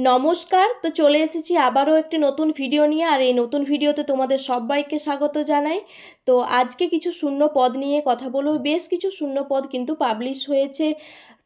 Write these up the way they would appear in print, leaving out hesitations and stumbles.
নমস্কার। তো চলে এসেছি আবারও একটি নতুন ভিডিও নিয়ে, আর এই নতুন ভিডিওতে তোমাদের সবাইকে স্বাগত জানাই। তো আজকে কিছু শূন্য পদ নিয়ে কথা বলবো। বেশ কিছু শূন্য পদ কিন্তু পাবলিশ হয়েছে,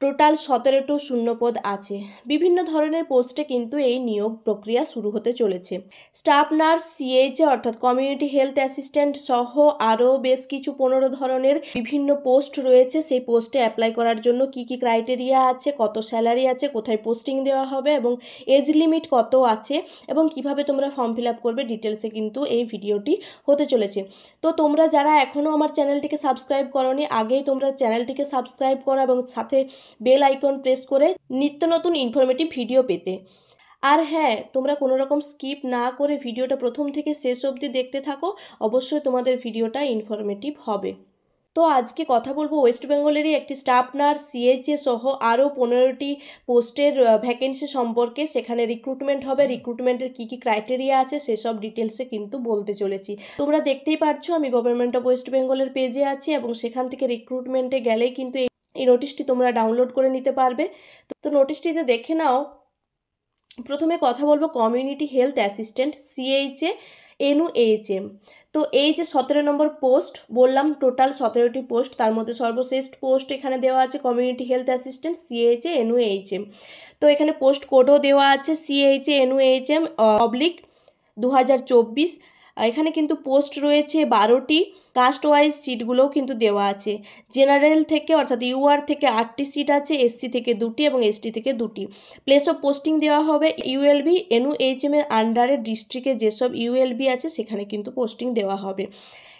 টোটাল 17টো শূন্য পদ আছে। বিভিন্ন ধরনের পোস্টে কিন্তু এই নিয়োগ প্রক্রিয়া শুরু হতে চলেছে। স্টাফ নার্স, সিএইচএ অর্থাৎ কমিউনিটি হেলথ অ্যাসিস্ট্যান্ট সহ আরও বেশ কিছু 15 ধরনের বিভিন্ন পোস্ট রয়েছে। সেই পোস্টে অ্যাপ্লাই করার জন্য কি কি ক্রাইটেরিয়া আছে, কত স্যালারি আছে, কোথায় পোস্টিং দেওয়া হবে এবং এজ লিমিট কত আছে এবং কিভাবে তোমরা ফর্ম ফিল আপ করবে, ডিটেলসে কিন্তু এই ভিডিওটি হতে চলেছে। তো তোমরা যারা এখনও আমার চ্যানেলটিকে সাবস্ক্রাইব করোনি, আগেই তোমরা চ্যানেলটিকে সাবস্ক্রাইব করো এবং সাথে বেল আইকন প্রেস করে নিত্য নতুন ইনফরমেটিভ ভিডিও পেতে। আর হ্যাঁ, তোমরা কোনো রকম স্কিপ না করে ভিডিওটা প্রথম থেকে শেষ অবধি দেখতে থাকো, অবশ্যই তোমাদের ভিডিওটা ইনফরমেটিভ হবে। তো আজকে কথা বলবো ওয়েস্ট বেঙ্গলেরই একটি স্টাফ নার্স, সিএইচএ সহ আরও 15টি পোস্টের ভ্যাকেন্সি সম্পর্কে। সেখানে রিক্রুটমেন্ট হবে, রিক্রুটমেন্টের কী কী ক্রাইটেরিয়া আছে সেসব ডিটেলসে কিন্তু বলতে চলেছি। তোমরা দেখতেই পাচ্ছ আমি গভর্নমেন্ট অফ ওয়েস্ট বেঙ্গলের পেজে আছি এবং সেখান থেকে রিক্রুটমেন্টে গেলেই কিন্তু এই নোটিশটি তোমরা ডাউনলোড করে নিতে পারবে। তো নোটিশটিতে দেখে নাও। প্রথমে কথা বলবো community health assistant, CHA NUHM. তো এই যে 17 নম্বর পোস্ট বললাম, টোটাল 17টি পোস্ট, তার মধ্যে সর্বশেষ পোস্ট এখানে দেওয়া আছে community health assistant, CHA NUHM. তো এখানে পোস্ট কোডও দেওয়া আছে সিএইচএ এনইউএইচএম /2024। এখানে কিন্তু পোস্ট রয়েছে 12টি। কাস্ট ওয়াইজ সিটগুলোও কিন্তু দেওয়া আছে। জেনারেল থেকে অর্থাৎ ইউআর থেকে 8টি সিট আছে, এসসি থেকে 2টি এবং এসটি থেকে 2টি। প্লেস অফ পোস্টিং দেওয়া হবে ইউএলবি এনইউএইচএম এর আন্ডারে ডিস্ট্রিক্টে যেসব ইউএলবি আছে সেখানে কিন্তু পোস্টিং দেওয়া হবে।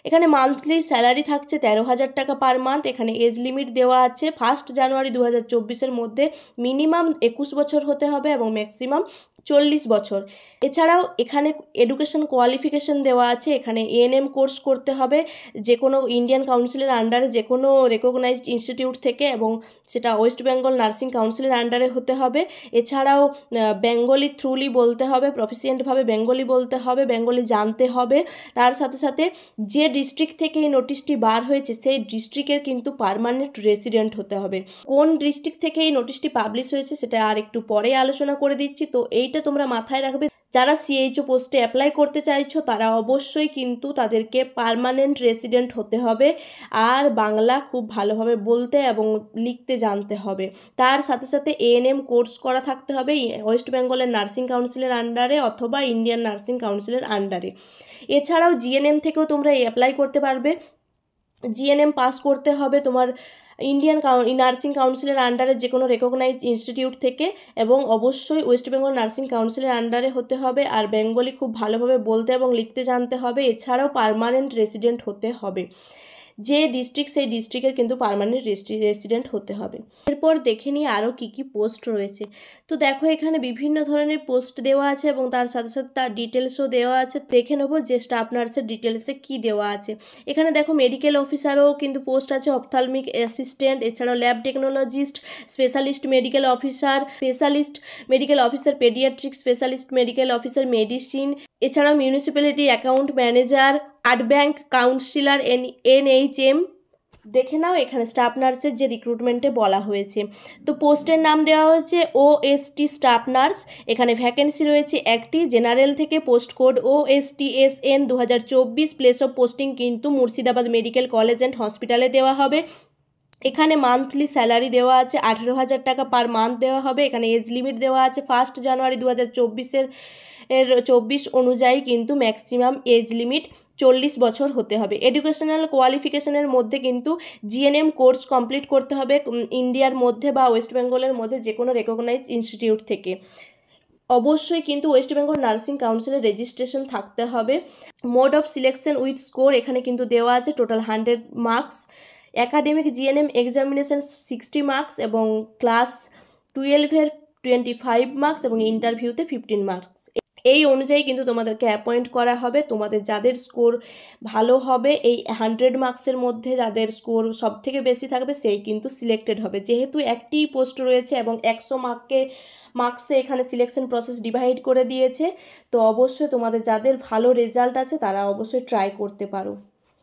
এখানে মান্থলি স্যালারি থাকছে 13,000 টাকা পার মান্থ। এখানে এজ লিমিট দেওয়া আছে 1 জানুয়ারি 2024-এর মধ্যে মিনিমাম 21 বছর হতে হবে এবং ম্যাক্সিমাম 40 বছর। এছাড়াও এখানে এডুকেশন কোয়ালিফিকেশন দেওয়া আছে। এখানে এএনএম কোর্স করতে হবে যে কোনো ইন্ডিয়ান কাউন্সিলের আন্ডারে, যে কোনো রেকগনাইজড ইনস্টিটিউট থেকে, এবং সেটা ওয়েস্ট বেঙ্গল নার্সিং কাউন্সিলের আন্ডারে হতে হবে। এছাড়াও বেঙ্গলি থ্রুলি বলতে হবে, প্রফিসিয়েন্টভাবে বেঙ্গলি বলতে হবে, বেঙ্গলি জানতে হবে। তার সাথে সাথে যে ডিস্ট্রিক্ট থেকে এই নোটিশটি বার হয়েছে সেই ডিস্ট্রিক্টের কিন্তু পার্মানেন্ট রেসিডেন্ট হতে হবে। কোন ডিস্ট্রিক্ট থেকে এই নোটিশটি পাবলিশ হয়েছে সেটা আর একটু পরে আলোচনা করে দিচ্ছি। তো এইটা তোমরা মাথায় রাখবে। যারা সিএইচও পোস্টে অ্যাপ্লাই করতে চাইছো তারা অবশ্যই কিন্তু তাদেরকে পার্মানেন্ট রেসিডেন্ট হতে হবে আর বাংলা খুব ভালোভাবে বলতে এবং লিখতে জানতে হবে। তার সাথে সাথে এএনএম কোর্স করা থাকতে হবে ওয়েস্ট বেঙ্গলের নার্সিং কাউন্সিলের আন্ডারে অথবা ইন্ডিয়ান নার্সিং কাউন্সিলের আন্ডারে। এছাড়াও জিএনএম থেকেও তোমরা অ্যাপ্লাই করতে পারবে। জিএনএম পাস করতে হবে তোমার ইন্ডিয়ান নার্সিং কাউন্সিলের আন্ডারে যে কোনো রেকগনাইজড ইনস্টিটিউট থেকে, এবং অবশ্যই ওয়েস্ট বেঙ্গল নার্সিং কাউন্সিলের আন্ডারে হতে হবে আর বেঙ্গলি খুব ভালোভাবে বলতে এবং লিখতে জানতে হবে। এছাড়াও পার্মানেন্ট রেসিডেন্ট হতে হবে। যে ডিস্ট্রিক্ট সেই ডিস্ট্রিক্টের কিন্তু পার্মানেন্ট রেসিডেন্ট হতে হবে। এরপর দেখে নিই আরও কী কী পোস্ট রয়েছে। তো দেখো এখানে বিভিন্ন ধরনের পোস্ট দেওয়া আছে এবং তার সাথে সাথে তার ডিটেলসও দেওয়া আছে। দেখে নেবো যে স্টাফ নার্সের ডিটেলসে কী দেওয়া আছে। এখানে দেখো মেডিকেল অফিসারও কিন্তু পোস্ট আছে, অপথলমিক অ্যাসিস্ট্যান্ট, এছাড়াও lab technologist, specialist medical officer, paediatric specialist medical officer medicine, এছাড়াও municipality account manager, art bank counsellor NHM. দেখে নাও এখানে স্টাফ নার্সের যে রিক্রুটমেন্টে বলা হয়েছে। তো পোস্টের নাম দেওয়া হয়েছে ওএসটি স্টাফ নার্স। এখানে ভ্যাকেন্সি রয়েছে একটি। জেনারেল থেকে post code OSTSN 2024। Place of posting কিন্তু মুর্শিদাবাদ মেডিকেল কলেজ অ্যান্ড হসপিটালে দেওয়া হবে। এখানে মান্থলি স্যালারি দেওয়া আছে 18,000 টাকা পার মান্থ দেওয়া হবে। এখানে এজ লিমিট দেওয়া আছে 1 জানুয়ারি 2024 অনুযায়ী কিন্তু ম্যাক্সিমাম এজ লিমিট 40 বছর হতে হবে। এডুকেশনাল কোয়ালিফিকেশনের মধ্যে কিন্তু জিএনএম কোর্স কমপ্লিট করতে হবে ইন্ডিয়ার মধ্যে বা ওয়েস্ট বেঙ্গলের মধ্যে যে কোনো রেকগনাইজড ইনস্টিটিউট থেকে। অবশ্যই কিন্তু ওয়েস্ট বেঙ্গল নার্সিং কাউন্সিলের রেজিস্ট্রেশন থাকতে হবে। Mode of selection with score এখানে কিন্তু দেওয়া আছে total 100 marks. Academic GNM examination 60 marks এবং ক্লাস 12-এর 25 মার্কস এবং ইন্টারভিউতে 15 মার্কস। এই অনুযায়ী কিন্তু তোমাদেরকে অ্যাপয়েন্ট করা হবে। তোমাদের যাদের স্কোর ভালো হবে, এই 100 মার্কসের মধ্যে যাদের স্কোর সব থেকে বেশি থাকবে সেই কিন্তু সিলেক্টেড হবে। যেহেতু একটি পোস্ট রয়েছে এবং 100 মার্কসে এখানে সিলেকশন প্রসেস ডিভাইড করে দিয়েছে, তো অবশ্যই তোমাদের যাদের ভালো রেজাল্ট আছে তারা অবশ্যই ট্রাই করতে পারো।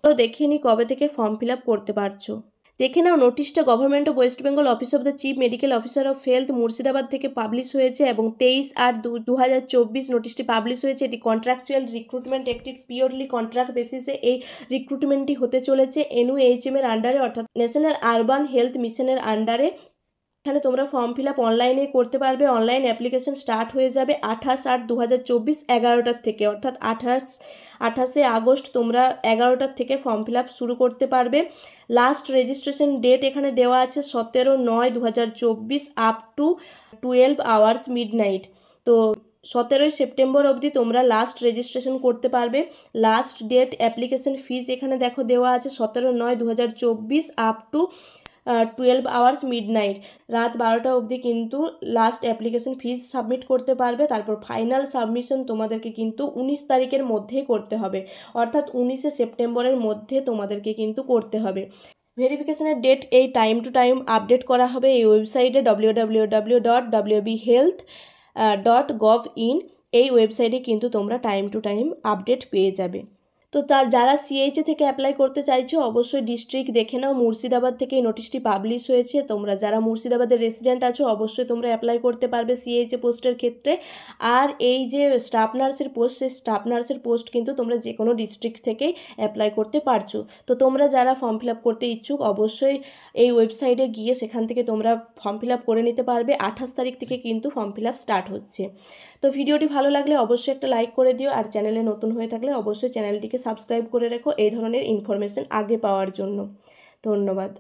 তো দেখিয়ে নিই কবে থেকে ফর্ম ফিল আপ করতে পারছো। দেখে নাও নোটিশটা government of West Bengal office of the chief medical officer of health Murshidabad থেকে পাবলিশ হয়েছে এবং 23/8/2024 নোটিশটি পাবলিশ হয়েছে। এটি কন্ট্রাকচুয়াল রিক্রুটমেন্ট, একটি পিওরলি কন্ট্রাক্ট বেসিসে এই রিক্রুটমেন্টটি হতে চলেছে NUHM এর আন্ডারে, অর্থাৎ ন্যাশনাল আরবান হেলথ মিশনের আন্ডারে। এখানে তোমরা ফর্ম ফিল আপ অনলাইনে করতে পারবে। অনলাইন অ্যাপ্লিকেশন স্টার্ট হয়ে যাবে 28/8/2024 11টার থেকে, অর্থাৎ 28শে আগস্ট তোমরা 11টার থেকে ফর্ম ফিল আপ শুরু করতে পারবে। লাস্ট রেজিস্ট্রেশন ডেট এখানে দেওয়া আছে 17/9/2024 আপ টু 12 hours মিডনাইট। তো 17ই সেপ্টেম্বর অবধি তোমরা লাস্ট রেজিস্ট্রেশন করতে পারবে। লাস্ট ডেট অ্যাপ্লিকেশন ফিজ এখানে দেখো দেওয়া আছে 17/9/2024 আপ টু 12 hours মিডনাইট, রাত 12টা অবধি কিন্তু লাস্ট অ্যাপ্লিকেশন ফিজ সাবমিট করতে পারবে। তারপর ফাইনাল সাবমিশন তোমাদেরকে কিন্তু 19 তারিখের মধ্যেই করতে হবে, অর্থাৎ 19শে সেপ্টেম্বরের মধ্যে তোমাদেরকে কিন্তু করতে হবে। ভেরিফিকেশনের ডেট এই টাইম টু টাইম আপডেট করা হবে এই ওয়েবসাইটে www.wbhealth.gov.in। এই ওয়েবসাইটে কিন্তু তোমরা টাইম টু টাইম আপডেট পেয়ে যাবে। তো যারা CHA থেকে অ্যাপ্লাই করতে চাইছো অবশ্যই ডিস্ট্রিক্ট দেখে নাও। মুর্শিদাবাদ থেকে এই নোটিশটি পাবলিশ হয়েছে। তোমরা যারা মুর্শিদাবাদের রেসিডেন্ট আছো অবশ্যই তোমরা অ্যাপ্লাই করতে পারবে CHA পোস্টের ক্ষেত্রে। আর এই যে স্টাফ নার্সের পোস্ট, সেই স্টাফ নার্সের পোস্ট কিন্তু তোমরা যে কোনো ডিস্ট্রিক্ট থেকেই অ্যাপ্লাই করতে পারছো। তো তোমরা যারা ফর্ম ফিল আপ করতে ইচ্ছুক অবশ্যই এই ওয়েবসাইটে গিয়ে সেখান থেকে তোমরা ফর্ম ফিল আপ করে নিতে পারবে। 28 তারিখ থেকে কিন্তু ফর্ম ফিল আপ স্টার্ট হচ্ছে। তো ভিডিওটি ভালো লাগলে অবশ্যই একটা লাইক করে দিও, আর চ্যানেলে নতুন হয়ে থাকলে অবশ্যই চ্যানেলটিকে সাবস্ক্রাইব করে রেখো এই ধরনের ইনফরমেশন আগে পাওয়ার জন্য। ধন্যবাদ।